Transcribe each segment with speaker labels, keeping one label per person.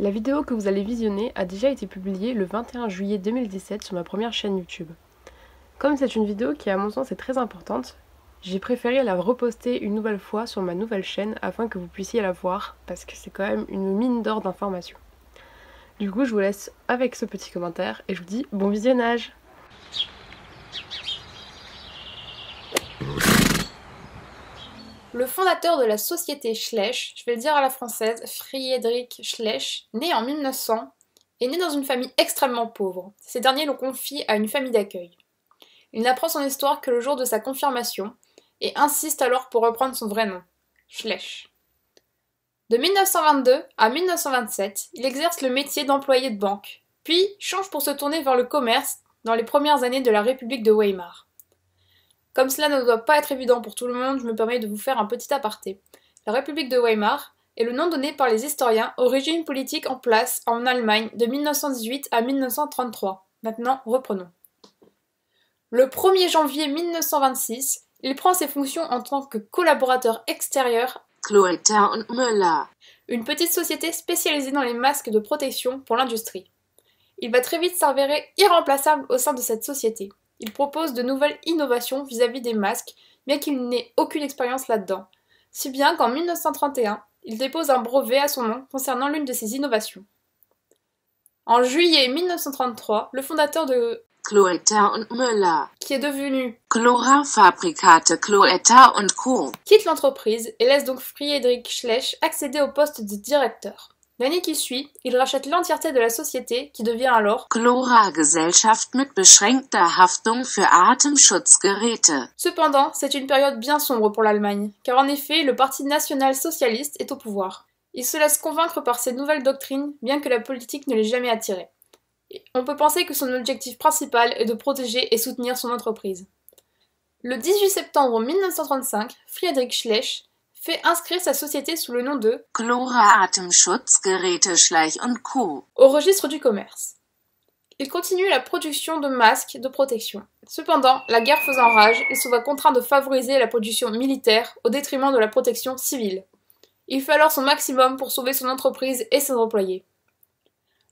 Speaker 1: La vidéo que vous allez visionner a déjà été publiée le 21 juillet 2017 sur ma première chaîne YouTube. Comme c'est une vidéo qui à mon sens est très importante, j'ai préféré la reposter une nouvelle fois sur ma nouvelle chaîne afin que vous puissiez la voir parce que c'est quand même une mine d'or d'informations. Du coup je vous laisse avec ce petit commentaire et je vous dis bon visionnage.
Speaker 2: Le fondateur de la société Schlecht, je vais le dire à la française, Friedrich Schlecht, né en 1900, est né dans une famille extrêmement pauvre. Ces derniers l'ont confié à une famille d'accueil. Il n'apprend son histoire que le jour de sa confirmation et insiste alors pour reprendre son vrai nom, Schlecht. De 1922 à 1927, il exerce le métier d'employé de banque, puis change pour se tourner vers le commerce dans les premières années de la République de Weimar. Comme cela ne doit pas être évident pour tout le monde, je me permets de vous faire un petit aparté. La République de Weimar est le nom donné par les historiens au régime politique en place en Allemagne de 1918 à 1933. Maintenant, reprenons. Le 1er janvier 1926, il prend ses fonctions en tant que collaborateur extérieur
Speaker 3: Cloetta und Müller,
Speaker 2: une petite société spécialisée dans les masques de protection pour l'industrie. Il va très vite s'avérer irremplaçable au sein de cette société. Il propose de nouvelles innovations vis-à-vis des masques, bien qu'il n'ait aucune expérience là-dedans. Si bien qu'en 1931, il dépose un brevet à son nom concernant l'une de ces innovations. En juillet 1933, le fondateur de
Speaker 3: Cloetta und Müller,
Speaker 2: qui est devenu
Speaker 3: Chlorfabrikate Cloetta und Co.
Speaker 2: quitte l'entreprise et laisse donc Friedrich Schlecht accéder au poste de directeur. L'année qui suit, il rachète l'entièreté de la société qui devient alors
Speaker 3: Chlora-Gesellschaft mit beschränkter Haftung für Atemschutzgeräte.
Speaker 2: Cependant, c'est une période bien sombre pour l'Allemagne, car en effet, le Parti national-socialiste est au pouvoir. Il se laisse convaincre par ses nouvelles doctrines, bien que la politique ne l'ait jamais attiré. On peut penser que son objectif principal est de protéger et soutenir son entreprise. Le 18 septembre 1935, Friedrich Schlecht fait inscrire sa société sous le nom de
Speaker 3: Chlora-Atemschutzgeräte Schleich und Co.
Speaker 2: au registre du commerce. Il continue la production de masques de protection. Cependant, la guerre faisant rage, il se voit contraint de favoriser la production militaire au détriment de la protection civile. Il fait alors son maximum pour sauver son entreprise et ses employés.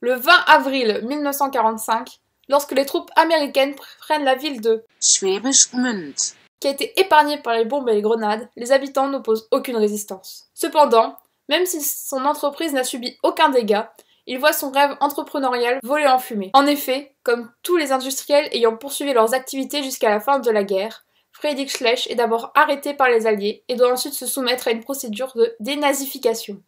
Speaker 2: Le 20 avril 1945, lorsque les troupes américaines prennent la ville de
Speaker 3: Schwäbisch Gmünd,
Speaker 2: qui a été épargnée par les bombes et les grenades, les habitants n'opposent aucune résistance. Cependant, même si son entreprise n'a subi aucun dégât, il voit son rêve entrepreneurial voler en fumée. En effet, comme tous les industriels ayant poursuivi leurs activités jusqu'à la fin de la guerre, Friedrich Schlecht est d'abord arrêté par les Alliés et doit ensuite se soumettre à une procédure de dénazification.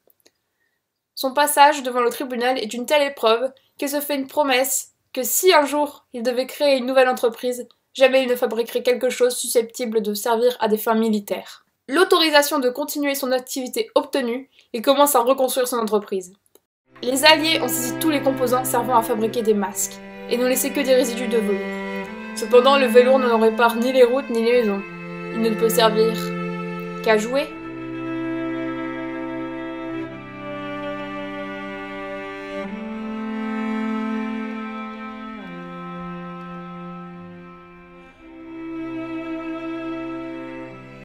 Speaker 2: Son passage devant le tribunal est une telle épreuve qu'il se fait une promesse que si un jour il devait créer une nouvelle entreprise, jamais il ne fabriquerait quelque chose susceptible de servir à des fins militaires. L'autorisation de continuer son activité obtenue, il commence à reconstruire son entreprise. Les Alliés ont saisi tous les composants servant à fabriquer des masques, et n'ont laissé que des résidus de velours. Cependant, le velours ne répare ni les routes ni les maisons. Il ne peut servir qu'à jouer.